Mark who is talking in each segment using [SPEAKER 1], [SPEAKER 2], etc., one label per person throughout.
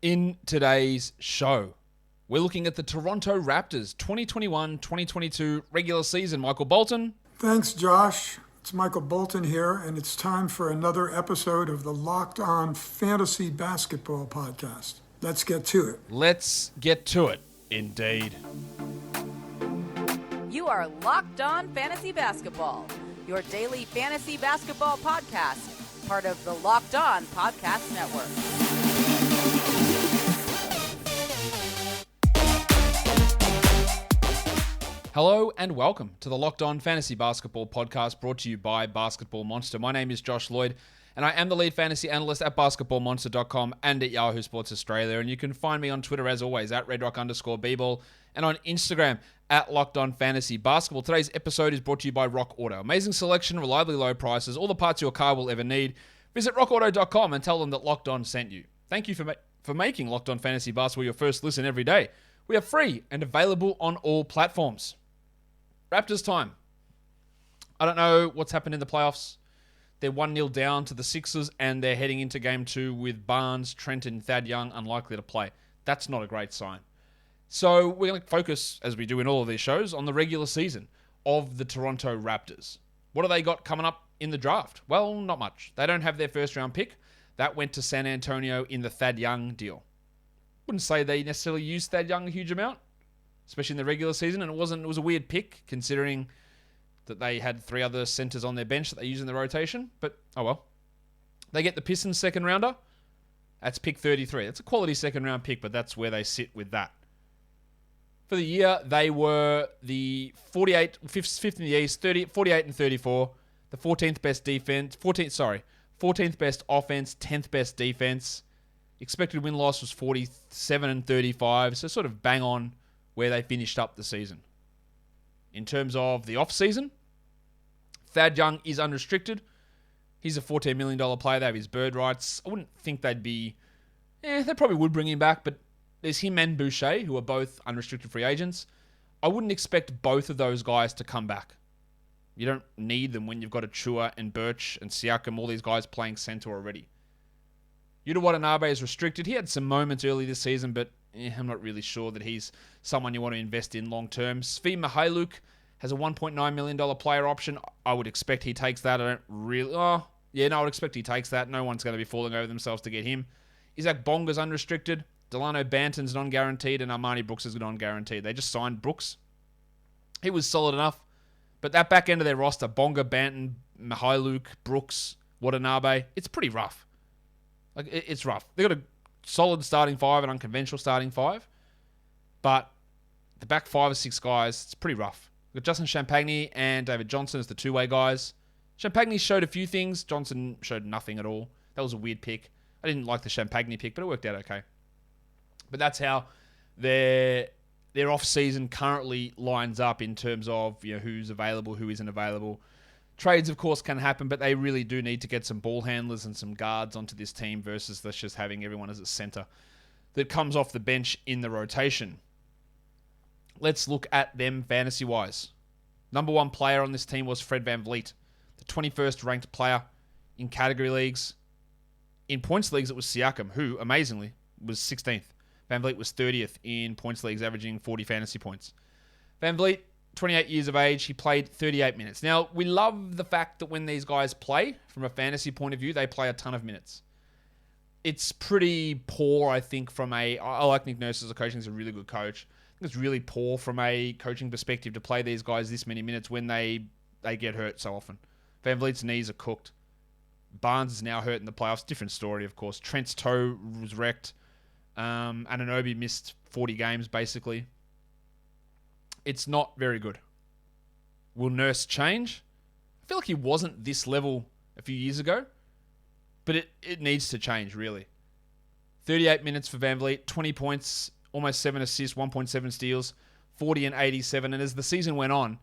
[SPEAKER 1] In today's show, we're looking at the Toronto Raptors 2021-2022 regular season. Michael Bolton.
[SPEAKER 2] Thanks, Josh. It's Michael Bolton here, and it's time for another episode of the Locked On Fantasy Basketball Podcast. Let's get to it.
[SPEAKER 1] Let's get to it, indeed.
[SPEAKER 3] You are Locked On Fantasy Basketball, your daily fantasy basketball podcast, part of the Locked On Podcast Network.
[SPEAKER 1] Hello and welcome to the Locked On Fantasy Basketball Podcast brought to you by Basketball Monster. My name is Josh Lloyd and I am the lead fantasy analyst at basketballmonster.com and at Yahoo Sports Australia. And you can find me on Twitter as always at redrock_bball and on Instagram at Locked On Fantasy Basketball. Today's episode is brought to you by Rock Auto. Amazing selection, reliably low prices, all the parts your car will ever need. Visit rockauto.com and tell them that Locked On sent you. Thank you for making Locked On Fantasy Basketball your first listen every day. We are free and available on all platforms. Raptors time. I don't know what's happened in the playoffs. They're 1-0 down to the Sixers and they're heading into game 2 with Barnes, Trent and Thad Young unlikely to play. That's not a great sign. So we're going to focus, as we do in all of these shows, on the regular season of the Toronto Raptors. What have they got coming up in the draft? Well, not much. They don't have their first round pick. That went to San Antonio in the Thad Young deal. Wouldn't say they necessarily used Thad Young a huge amount, especially in the regular season, and it was a weird pick considering that they had 3 other centers on their bench that they use in the rotation, but oh well. They get the Pistons second rounder. That's pick 33. That's a quality second round pick, but that's where they sit with that. For the year, they were the 5th in the East, 48 and 34, the 14th best defense, 14th best offense, 10th best defense. Expected win-loss was 47 and 35, so sort of bang on where they finished up the season. In terms of the off-season, Thad Young is unrestricted. He's a $14 million player. They have his bird rights. I wouldn't think they probably would bring him back, but there's him and Boucher, who are both unrestricted free agents. I wouldn't expect both of those guys to come back. You don't need them when you've got Achua and Burch and Siakam, all these guys playing center already. Yuta Watanabe is restricted. He had some moments early this season, but I'm not really sure that he's someone you want to invest in long term. Svi Mykhailiuk has a $1.9 million player option. I would expect he takes that. I would expect he takes that. No one's going to be falling over themselves to get him. Isaac Bonga's unrestricted. Delano Banton's non-guaranteed, and Armani Brooks is non-guaranteed. They just signed Brooks. He was solid enough, but that back end of their roster, Bonga, Banton, Mykhailiuk, Brooks, Watanabe, it's pretty rough. It's rough. They've got a solid starting 5, an unconventional starting 5, but the back 5 or 6 guys, it's pretty rough. We've got Justin Champagny and David Johnson as the two-way guys. Champagny showed a few things. Johnson showed nothing at all. That was a weird pick. I didn't like the Champagny pick, but it worked out okay. But that's how their off-season currently lines up in terms of who's available, who isn't available. Trades, of course, can happen, but they really do need to get some ball handlers and some guards onto this team versus just having everyone as a center that comes off the bench in the rotation. Let's look at them fantasy-wise. Number 1 player on this team was Fred VanVleet, the 21st ranked player in category leagues. In points leagues, it was Siakam, who, amazingly, was 16th. VanVleet was 30th in points leagues, averaging 40 fantasy points. VanVleet, 28 years of age, he played 38 minutes. Now, we love the fact that when these guys play, from a fantasy point of view, they play a ton of minutes. It's pretty poor, I think, I like Nick Nurse as a coach. He's a really good coach. I think it's really poor from a coaching perspective to play these guys this many minutes when they get hurt so often. VanVleet's knees are cooked. Barnes is now hurt in the playoffs. Different story, of course. Trent's toe was wrecked. Anunoby missed 40 games, basically. It's not very good. Will Nurse change? I feel like he wasn't this level a few years ago, but it needs to change, really. 38 minutes for VanVleet, 20 points, almost 7 assists, 1.7 steals, 40 and 87. And as the season went on,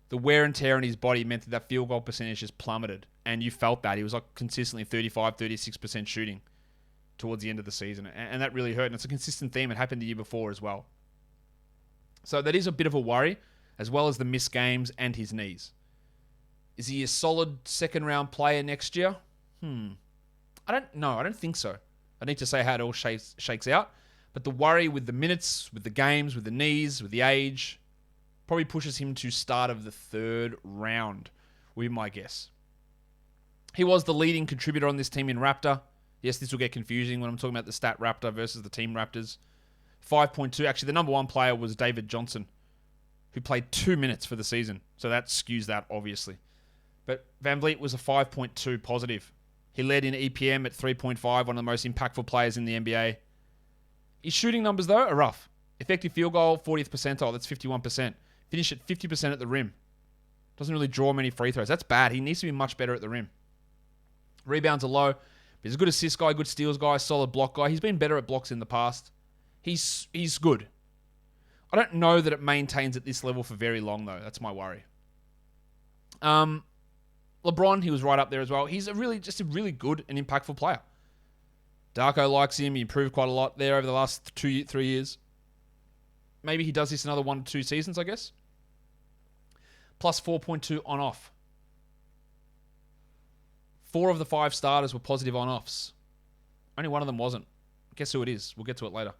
[SPEAKER 1] the wear and tear on his body meant that field goal percentage just plummeted. And you felt that. He was consistently 35, 36% shooting towards the end of the season. And that really hurt. And it's a consistent theme. It happened the year before as well. So that is a bit of a worry, as well as the missed games and his knees. Is he a solid second-round player next year? I don't know. I don't think so. I need to say how it all shakes out. But the worry with the minutes, with the games, with the knees, with the age, probably pushes him to start of the third round, would be my guess. He was the leading contributor on this team in Raptor. Yes, this will get confusing when I'm talking about the stat Raptor versus the team Raptors. 5.2. Actually, the number one player was David Johnson, who played 2 minutes for the season. So that skews that, obviously. But VanVleet was a 5.2 positive. He led in EPM at 3.5, one of the most impactful players in the NBA. His shooting numbers, though, are rough. Effective field goal, 40th percentile. That's 51%. Finished at 50% at the rim. Doesn't really draw many free throws. That's bad. He needs to be much better at the rim. Rebounds are low. But he's a good assist guy, good steals guy, solid block guy. He's been better at blocks in the past. He's good. I don't know that it maintains at this level for very long, though. That's my worry. LeBron, he was right up there as well. He's a really good and impactful player. Darko likes him. He improved quite a lot there over the last 3 years. Maybe he does this another 1 to 2 seasons, I guess. Plus 4.2 on-off. 4 of the 5 starters were positive on-offs. Only one of them wasn't. Guess who it is? We'll get to it later.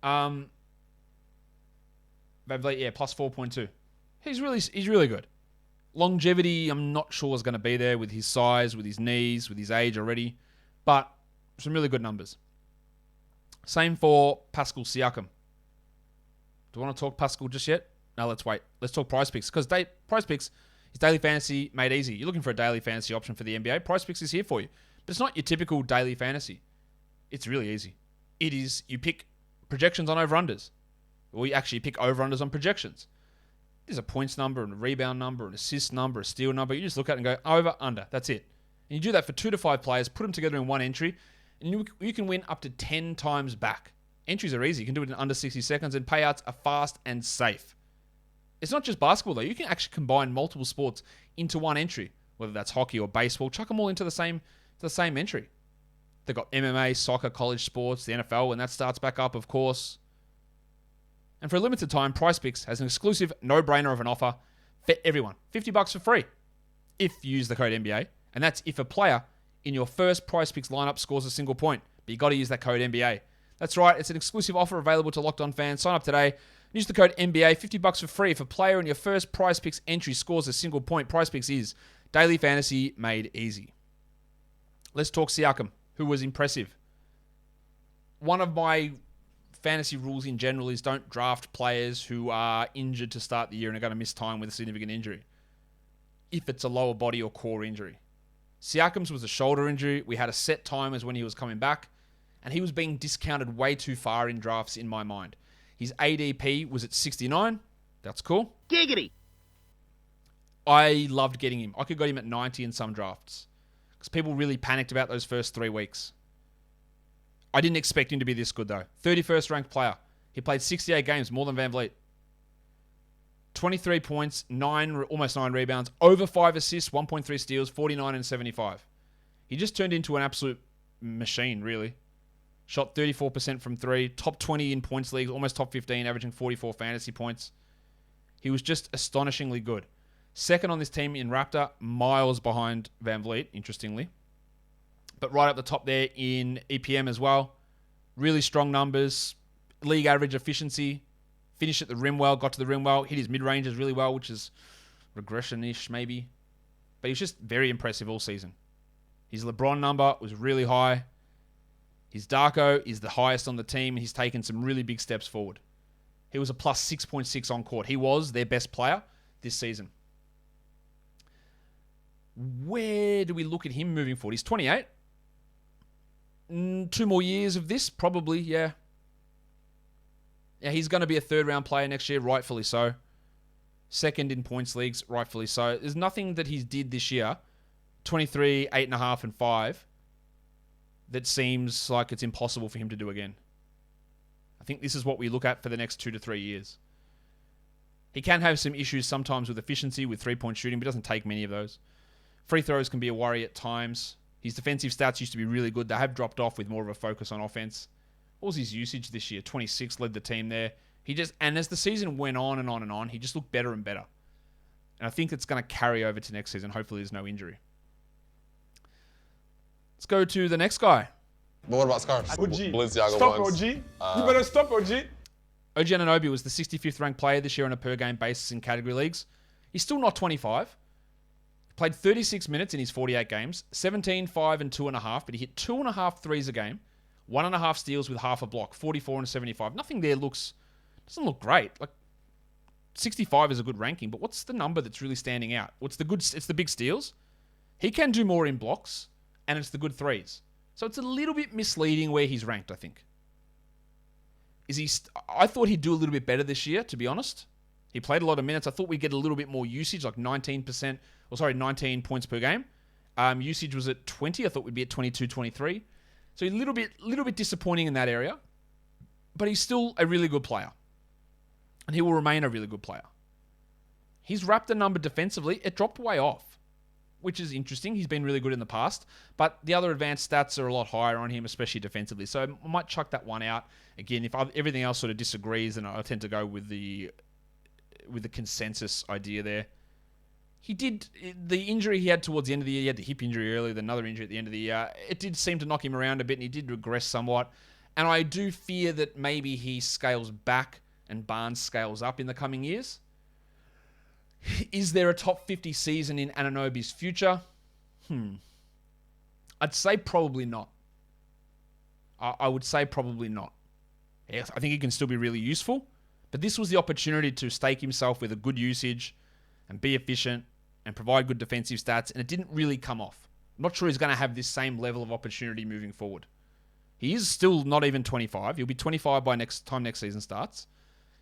[SPEAKER 1] VanVleet, yeah, plus 4.2. He's really good. Longevity, I'm not sure is going to be there with his size, with his knees, with his age already. But some really good numbers. Same for Pascal Siakam. Do you want to talk Pascal just yet? No, let's wait. Let's talk PrizePicks. Because PrizePicks is daily fantasy made easy. You're looking for a daily fantasy option for the NBA. PrizePicks is here for you. But it's not your typical daily fantasy. It's really easy. It is, you pick projections on over-unders. Or you actually pick over-unders on projections. There's a points number, and a rebound number, an assist number, a steal number. You just look at it and go, over, under. That's it. And you do that for 2 to 5 players, put them together in one entry, and you can win up to 10 times back. Entries are easy. You can do it in under 60 seconds, and payouts are fast and safe. It's not just basketball, though. You can actually combine multiple sports into one entry, whether that's hockey or baseball. Chuck them all into the same entry. They've got MMA, soccer, college sports, the NFL, when that starts back up, of course. And for a limited time, PrizePicks has an exclusive no-brainer of an offer for everyone. $50 for free if you use the code NBA. And that's if a player in your first PrizePicks lineup scores a single point. But you got to use that code NBA. That's right. It's an exclusive offer available to Locked On fans. Sign up today. Use the code NBA. $50 for free if a player in your first PrizePicks entry scores a single point. PrizePicks is daily fantasy made easy. Let's talk Siakam, who was impressive. One of my fantasy rules in general is don't draft players who are injured to start the year and are going to miss time with a significant injury, if it's a lower body or core injury. Siakam's was a shoulder injury. We had a set time as when he was coming back, and he was being discounted way too far in drafts in my mind. His ADP was at 69. That's cool.
[SPEAKER 4] Giggity.
[SPEAKER 1] I loved getting him. I could get him at 90 in some drafts because people really panicked about those first 3 weeks. I didn't expect him to be this good, though. 31st ranked player. He played 68 games, more than VanVleet. 23 points, almost 9 rebounds, over 5 assists, 1.3 steals, 49 and 75. He just turned into an absolute machine, really. Shot 34% from 3, top 20 in points league, almost top 15, averaging 44 fantasy points. He was just astonishingly good. Second on this team in Raptor, miles behind VanVleet, interestingly. But right up the top there in EPM as well. Really strong numbers. League average efficiency. Finished at the rim well, got to the rim well. Hit his mid-ranges really well, which is regression-ish maybe. But he's just very impressive all season. His LeBron number was really high. His Darko is the highest on the team. He's taken some really big steps forward. He was a plus 6.6 on court. He was their best player this season. Where do we look at him moving forward? He's 28. 2 more years of this, probably, yeah. Yeah, he's going to be a third-round player next year, rightfully so. Second in points leagues, rightfully so. There's nothing that he did this year, 23, 8.5, and 5, that seems like it's impossible for him to do again. I think this is what we look at for the next 2 to 3 years. He can have some issues sometimes with efficiency, with three-point shooting, but doesn't take many of those. Free throws can be a worry at times. His defensive stats used to be really good. They have dropped off with more of a focus on offense. What was his usage this year? 26, led the team there. And as the season went on and on and on, he just looked better and better. And I think it's going to carry over to next season. Hopefully there's no injury. Let's go to the next guy.
[SPEAKER 4] But what about scarves?
[SPEAKER 5] OG.
[SPEAKER 4] Balenciaga
[SPEAKER 5] Stop
[SPEAKER 4] ones.
[SPEAKER 5] OG. You better stop OG.
[SPEAKER 1] OG Anunoby was the 65th ranked player this year on a per-game basis in category leagues. He's still not 25. Played 36 minutes in his 48 games, 17, 5, and 2.5, but he hit 2.5 threes a game, 1.5 steals with half a block, 44 and 75. Nothing there doesn't look great. Like 65 is a good ranking, but what's the number that's really standing out? It's the big steals. He can do more in blocks, and it's the good threes. So it's a little bit misleading where he's ranked, I think. I thought he'd do a little bit better this year, to be honest. He played a lot of minutes. I thought we'd get a little bit more usage, like 19 points per game. Usage was at 20. I thought we'd be at 22, 23. So a little bit disappointing in that area. But he's still a really good player. And he will remain a really good player. His Raptor number defensively, it dropped way off, which is interesting. He's been really good in the past. But the other advanced stats are a lot higher on him, especially defensively. So I might chuck that one out. Again, if everything else sort of disagrees, then I tend to go with the consensus idea there. The injury he had towards the end of the year, he had the hip injury earlier, then another injury at the end of the year. It did seem to knock him around a bit, and he did regress somewhat. And I do fear that maybe he scales back and Barnes scales up in the coming years. Is there a top 50 season in Anunoby's future? I'd say probably not. I would say probably not. Yes, I think he can still be really useful, but this was the opportunity to stake himself with a good usage and be efficient and provide good defensive stats, and it didn't really come off. I'm not sure he's going to have this same level of opportunity moving forward. He is still not even 25. He'll be 25 by next season starts.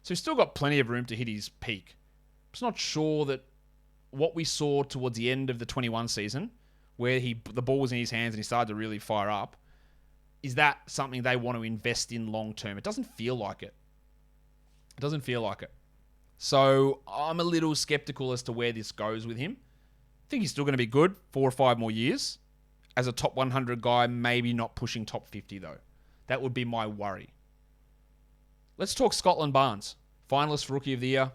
[SPEAKER 1] So he's still got plenty of room to hit his peak. I'm just not sure that what we saw towards the end of the 21 season, where the ball was in his hands and he started to really fire up, is that something they want to invest in long term? It doesn't feel like it. It doesn't feel like it. So I'm a little skeptical as to where this goes with him. I think he's still going to be good 4 or 5 more years. As a top 100 guy, maybe not pushing top 50 though. That would be my worry. Let's talk Scotland Barnes. Finalist for Rookie of the Year.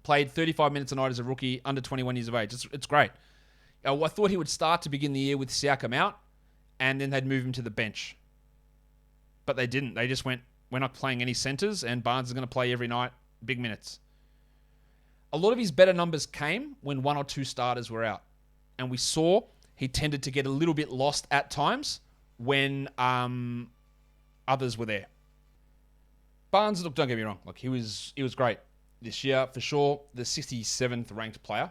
[SPEAKER 1] Played 35 minutes a night as a rookie, under 21 years of age. It's great. I thought he would start to begin the year with Siakam out, and then they'd move him to the bench. But they didn't. They just went, we're not playing any centers, and Barnes is going to play every night, big minutes. A lot of his better numbers came when 1 or 2 starters were out. And we saw he tended to get a little bit lost at times when others were there. Barnes, look, don't get me wrong. Look, he was great this year, for sure. The 67th ranked player.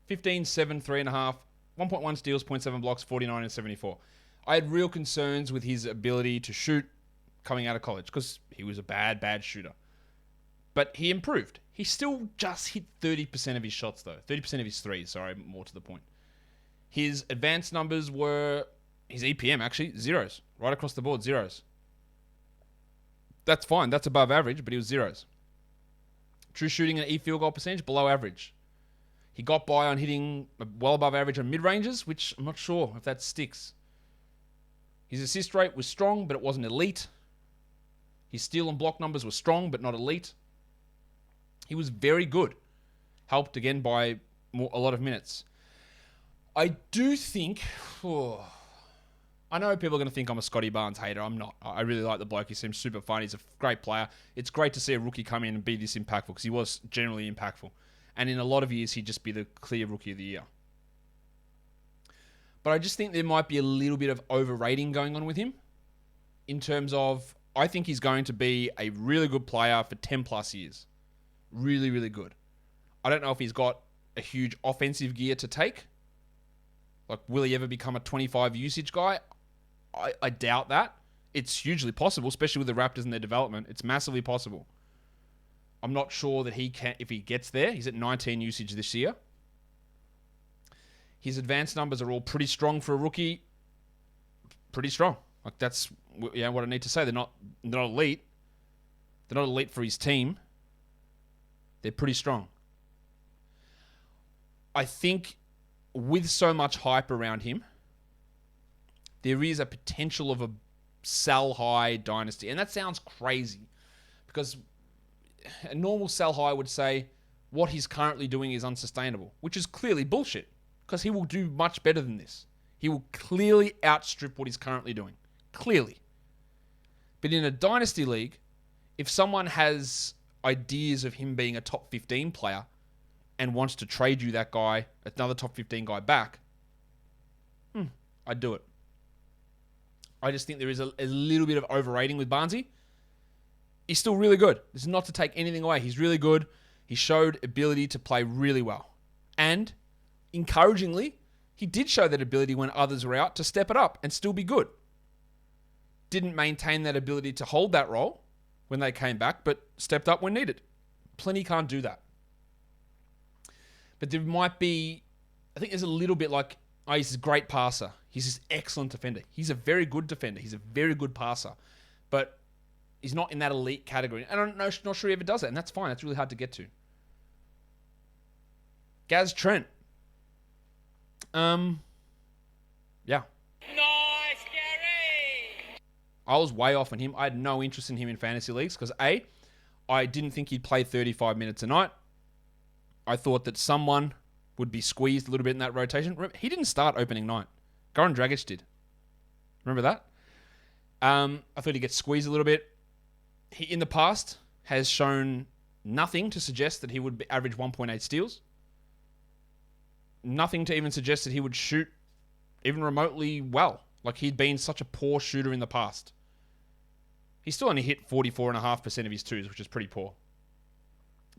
[SPEAKER 1] 15, 7, 3.5, 1.1 steals, 0.7 blocks, 49 and 74. I had real concerns with his ability to shoot coming out of college because he was a bad shooter. But he improved. He still just hit 30% of his shots, though. 30% of his threes, sorry, more to the point. His advanced numbers were, his EPM actually, zeros. Right across the board, zeros. That's fine. That's above average, but he was zeros. True shooting and field goal percentage, below average. He got by on hitting well above average on mid-ranges, which I'm not sure if that sticks. His assist rate was strong, but it wasn't elite. His steal and block numbers were strong, but not elite. He was very good. Helped, again, by a lot of minutes. I do think... I know people are going to think I'm a Scottie Barnes hater. I'm not. I really like the bloke. He seems super fun. He's a great player. It's great to see a rookie come in and be this impactful because he was generally impactful. And in a lot of years, he'd just be the clear Rookie of the Year. But I just think there might be a little bit of overrating going on with him in terms of, I think he's going to be a really good player for 10 plus years. Really, really good. I don't know if he's got a huge offensive gear to take. Like, will he ever become a 25 usage guy? I doubt that. It's hugely possible, especially with the Raptors and their development. It's massively possible. I'm not sure that he can, if he gets there. He's at 19 usage this year. His advanced numbers are all pretty strong for a rookie. Pretty strong. Like, that's what I need to say. They're not elite. They're not elite for his team. They're pretty strong. I think with so much hype around him, there is a potential of a sell high dynasty. And that sounds crazy because a normal sell high would say what he's currently doing is unsustainable, which is clearly bullshit because he will do much better than this. He will clearly outstrip what he's currently doing. clearly. But in a dynasty league, if someone has ideas of him being a top 15 player and wants to trade you that guy, another top 15 guy back, I'd do it. I just think there is a little bit of overrating with Barnesy. He's still really good. This is not to take anything away. He's really good. He showed ability to play really well. And, encouragingly, he did show that ability when others were out to step it up and still be good. Didn't maintain that ability to hold that role when they came back, but stepped up when needed. Plenty can't do that. But there might be, I think there's a little bit like, he's a great passer. He's this excellent defender. He's a very good defender. He's a very good passer. But he's not in that elite category. And I'm not sure he ever does it, and that's fine. That's really hard to get to. Gaz Trent. Yeah.
[SPEAKER 4] Nice, Gary!
[SPEAKER 1] I was way off on him. I had no interest in him in fantasy leagues because A, I didn't think he'd play 35 minutes a night. I thought that someone would be squeezed a little bit in that rotation. He didn't start opening night. Goran Dragic did. Remember that? I thought he'd get squeezed a little bit. He, in the past, has shown nothing to suggest that he would average 1.8 steals. Nothing to even suggest that he would shoot even remotely well. Like he'd been such a poor shooter in the past. He still only hit 44.5% of his twos, which is pretty poor.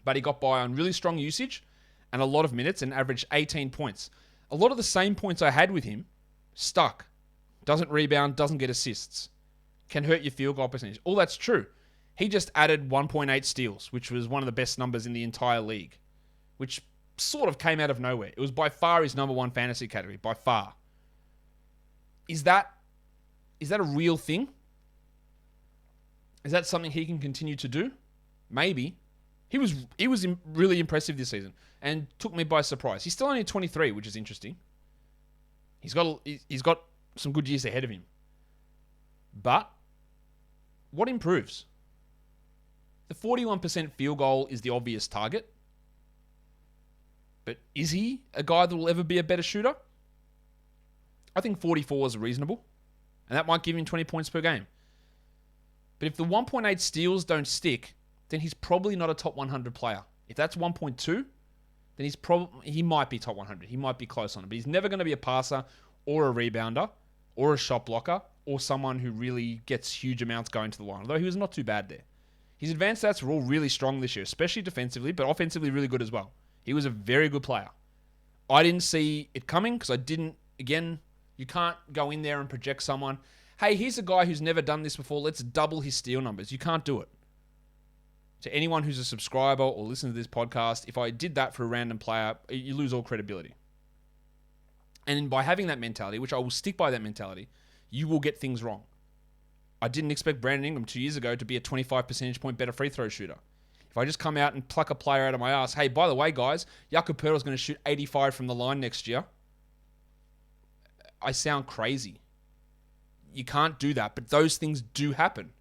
[SPEAKER 1] But he got by on really strong usage and a lot of minutes and averaged 18 points. A lot of the same points I had with him stuck. Doesn't rebound, doesn't get assists. Can hurt your field goal percentage. All that's true. He just added 1.8 steals, which was one of the best numbers in the entire league, which sort of came out of nowhere. It was by far his number one fantasy category, by far. Is that a real thing? Is that something he can continue to do? Maybe. He was really impressive this season and took me by surprise. He's still only 23, which is interesting. He's got some good years ahead of him. But what improves? The 41% field goal is the obvious target. But is he a guy that will ever be a better shooter? I think 44 is reasonable. And that might give him 20 points per game. But if the 1.8 steals don't stick, then he's probably not a top 100 player. If that's 1.2, then he might be top 100. He might be close on it. But he's never going to be a passer or a rebounder or a shot blocker or someone who really gets huge amounts going to the line. Although he was not too bad there. His advanced stats were all really strong this year, especially defensively, but offensively really good as well. He was a very good player. I didn't see it coming because I didn't, again, you can't go in there and project someone, hey, here's a guy who's never done this before, let's double his steal numbers. You can't do it. To anyone who's a subscriber or listens to this podcast, if I did that for a random player, you lose all credibility. And by having that mentality, which I will stick by that mentality, you will get things wrong. I didn't expect Brandon Ingram 2 years ago to be a 25 percentage point better free throw shooter. If I just come out and pluck a player out of my ass, hey, by the way, guys, Jakob Poeltl's going to shoot 85 from the line next year. I sound crazy. You can't do that, but those things do happen.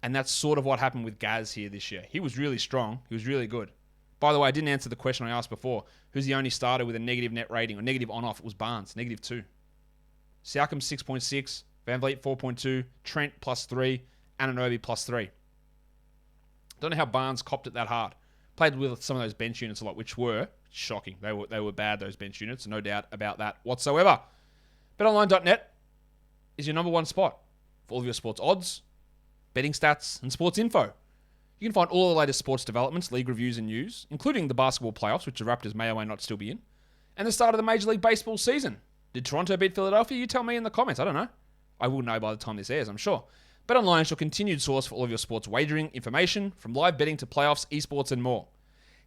[SPEAKER 1] And that's sort of what happened with Gaz here this year. He was really strong. He was really good. By the way, I didn't answer the question I asked before. Who's the only starter with a negative net rating or negative on-off? It was Barnes, -2. Siakam, 6.6. VanVleet, 4.2. Trent, +3. Anunoby, +3. Don't know how Barnes copped it that hard. Played with some of those bench units a lot, which were shocking. They were bad, those bench units. No doubt about that whatsoever. BetOnline.net is your number one spot for all of your sports odds, betting stats, and sports info. You can find all the latest sports developments, league reviews, and news, including the basketball playoffs, which the Raptors may or may not still be in, and the start of the Major League Baseball season. Did Toronto beat Philadelphia? You tell me in the comments. I don't know. I will know by the time this airs, I'm sure. BetOnline is your continued source for all of your sports wagering information, from live betting to playoffs, esports, and more.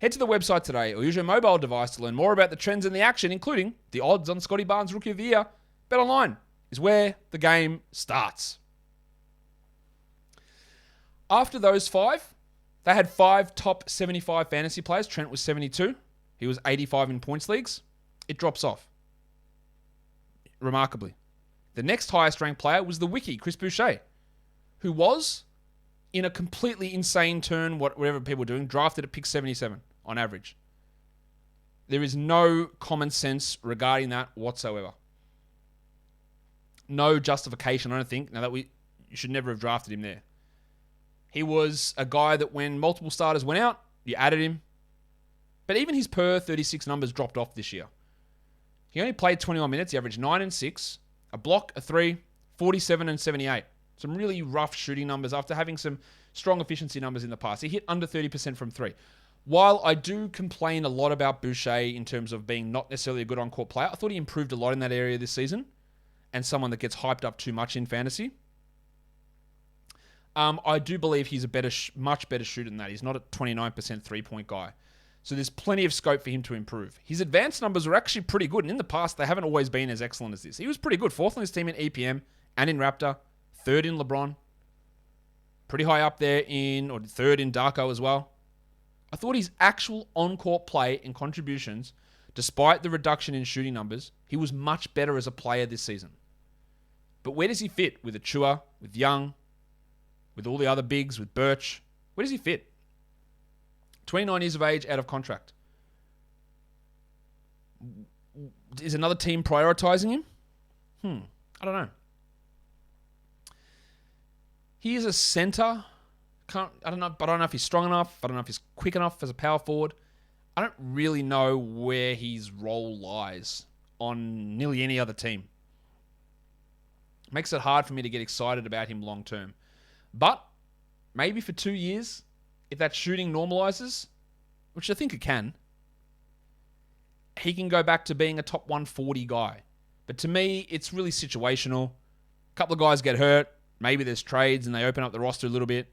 [SPEAKER 1] Head to the website today or use your mobile device to learn more about the trends in the action, including the odds on Scottie Barnes Rookie of the Year. BetOnline is where the game starts. After those five, they had 5 top 75 fantasy players. Trent was 72. He was 85 in points leagues. It drops off. Remarkably. The next highest ranked player was the Wiki, Chris Boucher, who was, in a completely insane turn, whatever people were doing, drafted at pick 77 on average. There is no common sense regarding that whatsoever. no justification, I don't think, now that you should never have drafted him there. He was a guy that when multiple starters went out, you added him. But even his per 36 numbers dropped off this year. He only played 21 minutes. He averaged 9 and 6, a block, a 3, 47 and 78. Some really rough shooting numbers after having some strong efficiency numbers in the past. He hit under 30% from 3. While I do complain a lot about Boucher in terms of being not necessarily a good on-court player, I thought he improved a lot in that area this season and someone that gets hyped up too much in fantasy. I do believe he's a much better shooter than that. He's not a 29% three-point guy. So there's plenty of scope for him to improve. His advanced numbers are actually pretty good, and in the past, they haven't always been as excellent as this. He was pretty good. 4th on his team in EPM and in Raptor. 3rd in Lebron. Pretty high up there or 3rd in Darko as well. I thought his actual on-court play and contributions, despite the reduction in shooting numbers, he was much better as a player this season. But where does he fit? With Achua, with Young, with all the other bigs, with Burch? Where does he fit? 29 years of age, out of contract. Is another team prioritizing him? I don't know. He is a center. I don't know if he's strong enough. I don't know if he's quick enough as a power forward. I don't really know where his role lies on nearly any other team. Makes it hard for me to get excited about him long term. But maybe for 2 years, if that shooting normalizes, which I think it can, he can go back to being a top 140 guy. But to me, it's really situational. A couple of guys get hurt. Maybe there's trades and they open up the roster a little bit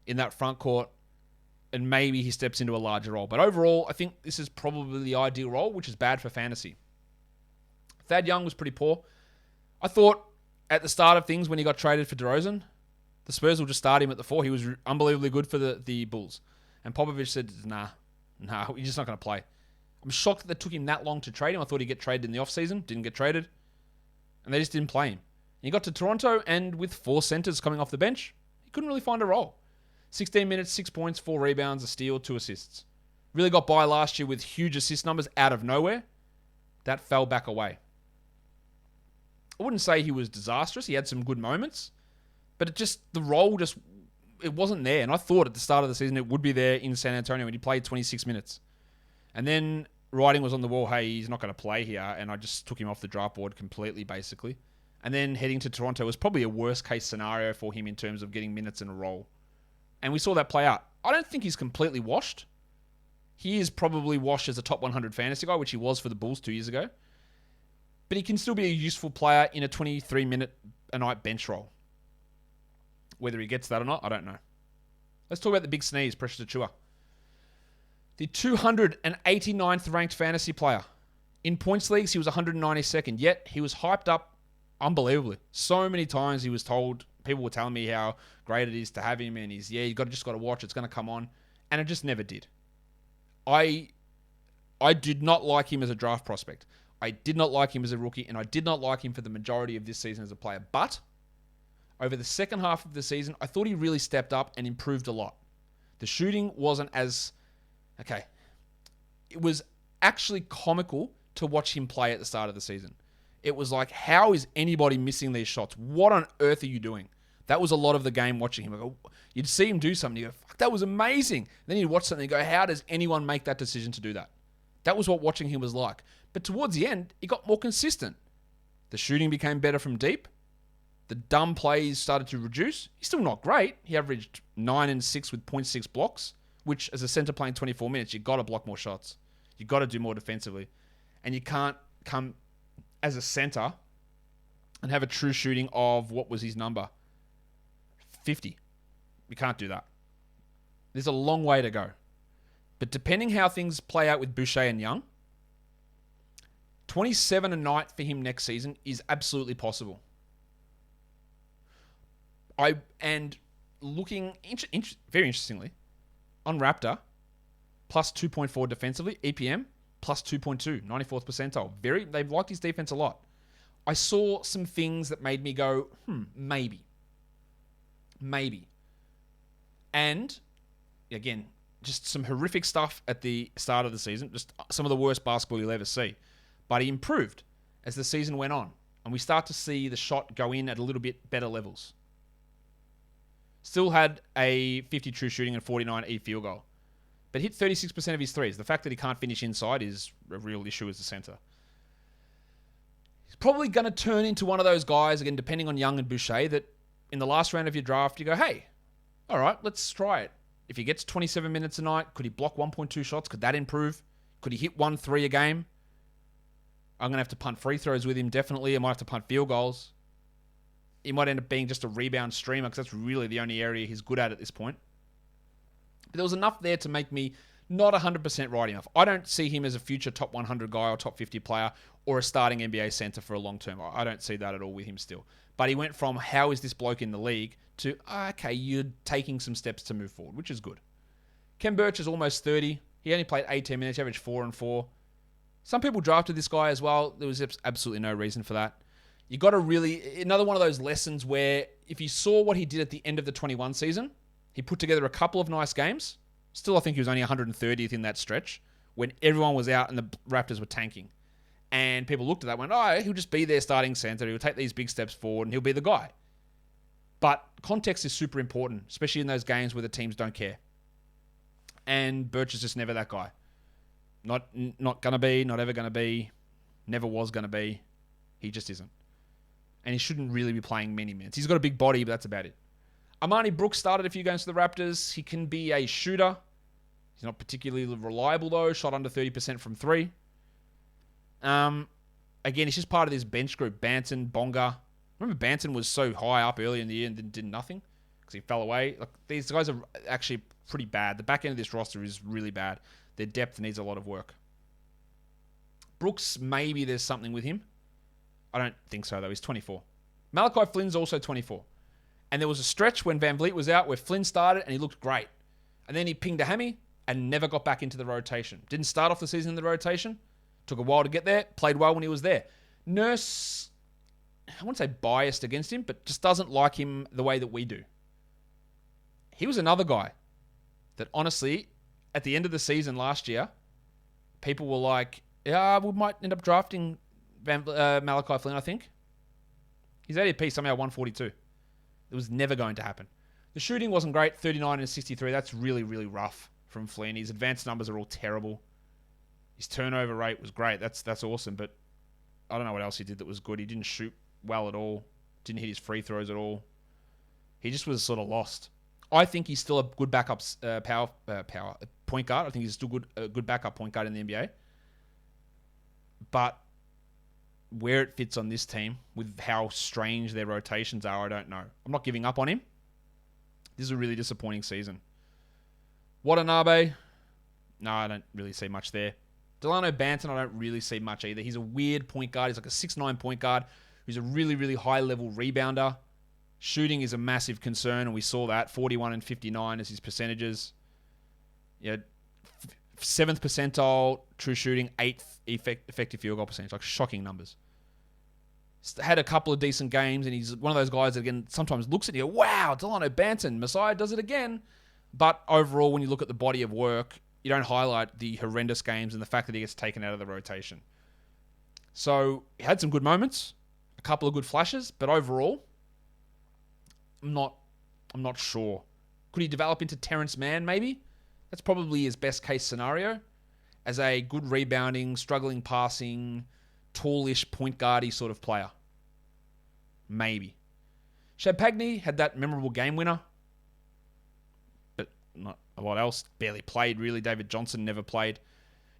[SPEAKER 1] in that front court, and maybe he steps into a larger role. But overall, I think this is probably the ideal role, which is bad for fantasy. Thad Young was pretty poor. I thought at the start of things when he got traded for DeRozan, the Spurs will just start him at the 4. He was unbelievably good for the Bulls. And Popovich said, nah, he's just not going to play. I'm shocked that it took him that long to trade him. I thought he'd get traded in the offseason. Didn't get traded. And they just didn't play him. And he got to Toronto, and with 4 centers coming off the bench, he couldn't really find a role. 16 minutes, 6 points, 4 rebounds, a steal, 2 assists. Really got by last year with huge assist numbers out of nowhere. That fell back away. I wouldn't say he was disastrous. He had some good moments. But the role it wasn't there. And I thought at the start of the season it would be there in San Antonio when he played 26 minutes. And then writing was on the wall, hey, he's not going to play here. And I just took him off the draft board completely, basically. And then heading to Toronto was probably a worst case scenario for him in terms of getting minutes in a role. And we saw that play out. I don't think he's completely washed. He is probably washed as a top 100 fantasy guy, which he was for the Bulls 2 years ago. But he can still be a useful player in a 23-minute-a-night bench role. Whether he gets that or not, I don't know. Let's talk about the big sneeze, Precious Achiuwa. The 289th ranked fantasy player. In points leagues, he was 192nd, yet he was hyped up unbelievably. So many times he was told, people were telling me how great it is to have him, and you just got to watch, it's going to come on. And it just never did. I did not like him as a draft prospect. I did not like him as a rookie, and I did not like him for the majority of this season as a player. But over the second half of the season, I thought he really stepped up and improved a lot. The shooting wasn't as... Okay. It was actually comical to watch him play at the start of the season. It was like, how is anybody missing these shots? What on earth are you doing? That was a lot of the game watching him. You'd see him do something, you go, fuck, that was amazing. Then you'd watch something and go, how does anyone make that decision to do that? That was what watching him was like. But towards the end, it got more consistent. The shooting became better from deep. The dumb plays started to reduce. He's still not great. He averaged 9 and 6 with 0.6 blocks, which as a center playing 24 minutes, you've got to block more shots. You've got to do more defensively. And you can't come as a center and have a true shooting of, what was his number? 50. You can't do that. There's a long way to go. But depending how things play out with Boucher and Young, 27 a night for him next season is absolutely possible. Looking very interestingly, on Raptor, plus 2.4 defensively, EPM, plus 2.2, 94th percentile. They've liked his defense a lot. I saw some things that made me go, maybe. And, again, just some horrific stuff at the start of the season. Just some of the worst basketball you'll ever see. But he improved as the season went on. and we start to see the shot go in at a little bit better levels. Still had a 50 true shooting and 49 field goal, but hit 36% of his threes. The fact that he can't finish inside is a real issue as a center. He's probably going to turn into one of those guys, again, depending on Young and Boucher, that in the last round of your draft, you go, hey, all right, let's try it. If he gets 27 minutes a night, could he block 1.2 shots? Could that improve? Could he hit 1 3 a game? I'm going to have to punt free throws with him, definitely. I might have to punt field goals. He might end up being just a rebound streamer because that's really the only area he's good at this point. But there was enough there to make me not 100% right enough. I don't see him as a future top 100 guy or top 50 player or a starting NBA center for a long term. I don't see that at all with him still. But he went from how is this bloke in the league to, okay, you're taking some steps to move forward, which is good. Ken Burch is almost 30. He only played 18 minutes, averaged 4 and 4. Some people drafted this guy as well. There was absolutely no reason for that. You got to really, another one of those lessons where if you saw what he did at the end of the 21 season, he put together a couple of nice games. Still, I think he was only 130th in that stretch when everyone was out and the Raptors were tanking. And people looked at that and went, oh, he'll just be their starting center. He'll take these big steps forward and he'll be the guy. But context is super important, especially in those games where the teams don't care. And Burch is just never that guy. Not going to be, not ever going to be, never was going to be. He just isn't. And he shouldn't really be playing many minutes. He's got a big body, but that's about it. Amani Brooks started a few games for the Raptors. He can be a shooter. He's not particularly reliable, though. Shot under 30% from 3. Again, he's just part of this bench group. Banton, Bonga. Remember Banton was so high up early in the year and then did nothing because he fell away. Like, these guys are actually pretty bad. The back end of this roster is really bad. Their depth needs a lot of work. Brooks, maybe there's something with him. I don't think so, though. He's 24. Malachi Flynn's also 24. And there was a stretch when VanVleet was out where Flynn started and he looked great. And then he pinged a hammy and never got back into the rotation. Didn't start off the season in the rotation. Took a while to get there. Played well when he was there. Nurse, I wouldn't say biased against him, but just doesn't like him the way that we do. He was another guy that honestly, at the end of the season last year, people were like, yeah, we might end up drafting Malachi Flynn, I think. His ADP somehow 142. It was never going to happen. The shooting wasn't great, 39 and 63. That's really, really rough from Flynn. His advanced numbers are all terrible. His turnover rate was great. That's awesome, but I don't know what else he did that was good. He didn't shoot well at all. Didn't hit his free throws at all. He just was sort of lost. I think he's still a good backup power point guard. I think he's still a good backup point guard in the NBA. But where it fits on this team with how strange their rotations are, I don't know. I'm not giving up on him. This is a really disappointing season. Watanabe, no, I don't really see much there. Delano Banton, I don't really see much either. He's a weird point guard. He's like a 6'9" point guard who's a really, really high-level rebounder. Shooting is a massive concern, and we saw that. 41 and 59 as his percentages. Yeah, 7th percentile true shooting, 8th effective field goal percentage. Like, shocking numbers. Had a couple of decent games, and he's one of those guys that, again, sometimes looks at you, wow, Delano Banton, Messiah does it again. But overall, when you look at the body of work, you don't highlight the horrendous games and the fact that he gets taken out of the rotation. So, he had some good moments, a couple of good flashes, but overall, I'm not sure. Could he develop into Terrence Mann, maybe? That's probably his best case scenario. As a good rebounding, struggling passing, tallish point guardy sort of player. Maybe. Shabpagney had that memorable game winner. But not a lot else. Barely played, really. David Johnson never played.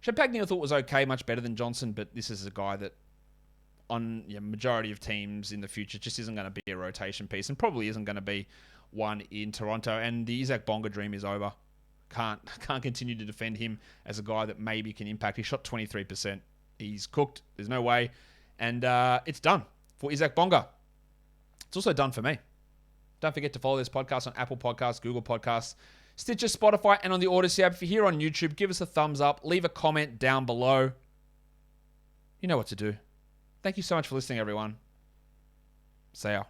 [SPEAKER 1] Shabpagney I thought was okay, much better than Johnson, but this is a guy that on majority of teams in the future just isn't going to be a rotation piece and probably isn't going to be one in Toronto. And the Isaac Bonga dream is over. Can't continue to defend him as a guy that maybe can impact. He shot 23%. He's cooked. There's no way. And it's done for Isaac Bonga. It's also done for me. Don't forget to follow this podcast on Apple Podcasts, Google Podcasts, Stitcher, Spotify, and on the Odyssey app. If you're here on YouTube, give us a thumbs up. Leave a comment down below. You know what to do. Thank you so much for listening, everyone. See ya.